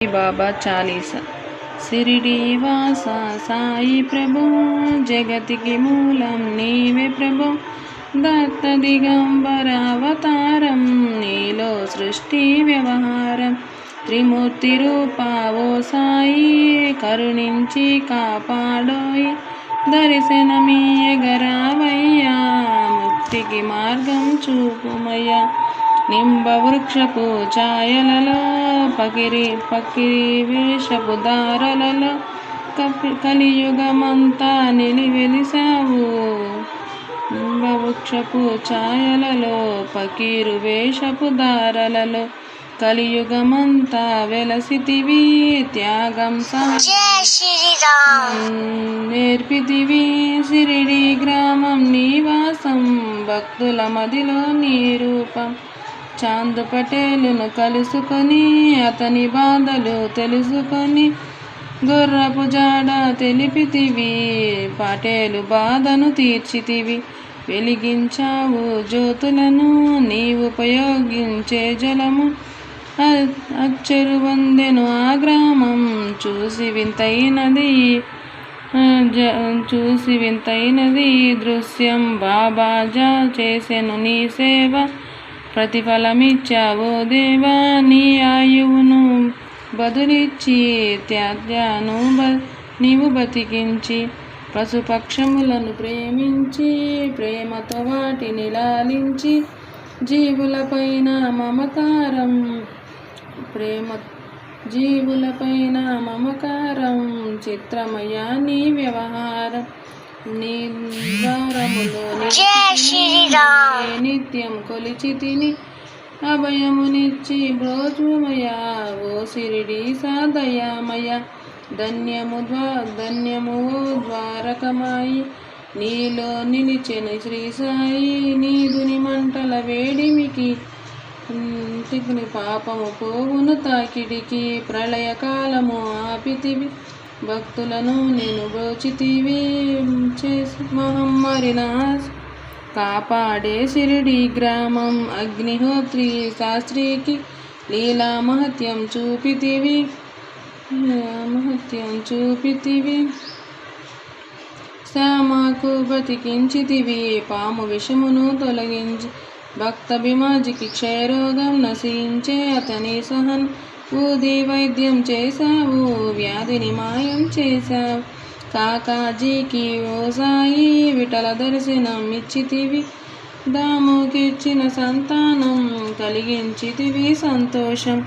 బాబా చాలీస. సిరిడి వాస సాయి ప్రభు, జగతికి మూలం నీవే ప్రభు. దత్త దిగంబర అవతారం, నీలో సృష్టి వ్యవహారం. త్రిమూర్తి రూపావో సాయి, కరుణించి కాపాడోయి. దర్శనమీయగరావయ్యా, ముక్తికి మార్గం చూపుమయ్యా. నింబ వృక్షపు ఛాయలలో, పకిరి వేషపు దారలలో, కలియుగమంతా వెలిసావు. నింబ వృక్షపు ఛాయలలో, పకీరు వేషపు దారలలో, కలియుగమంతా వెలసితివి. త్యాగం నేర్పితివి. సిరిడి గ్రామం నివాసం, భక్తుల మదిలో నీ రూపం. చాంద్ పటేలును కలుసుకొని, అతని బాధలు తెలుసుకొని, గుర్రపు జాడ తెలిపితివి. పటేలు బాధను తీర్చితివి. వెలిగించావు జ్యోతులను, నీవు ఉపయోగించే జలము. అచ్చెరు వందెను ఆ గ్రామం, చూసి వింతైనది దృశ్యం. బాబాజా చేసెను నీ సేవ, ప్రతిఫలమిచ్చావో దేవా. నీ ఆయువును బదులిచ్చి, త్యాజ్యాను నీవు బతికించి, పశుపక్షములను ప్రేమించి, ప్రేమతో వాటిని లాలించి, జీవులపైన మమకారం చిత్రమయ్యా నీ వ్యవహారం. నీ ద్వారములో నిత్యం కొలిచితిని, అభయమునిచ్చి బ్రోచుమయా. ఓ సిరిడి సాదయామయ, ధన్యము ఓ ద్వారకమాయి. నీలో నిలిచెను శ్రీ సాయి, నీదుని మంటల వేడిమికి. పాపము పోవును తాకిడికి, ప్రళయకాలము ఆపితివి. భక్తులను నేను బ్రోచితివి, చేసి మహమ్మరినాశ్ కాపాడే సిరిడి గ్రామం. అగ్నిహోత్రి శాస్త్రికి లీలా మహత్యం చూపితివి. శ్యామకు బతికించితివి, పాము విషమును తొలగించి. భక్త భీమాజికి క్షయరోగం నశించే, అతని సహన్ ఊది వైద్యం చేశావు. వ్యాధిని మాయం చేశావు. కాకాజీకి ఓ సాయి, విఠల దర్శనం ఇచ్చితివి. దాముకిచ్చిన సంతానం కలిగించితివి సంతోషం.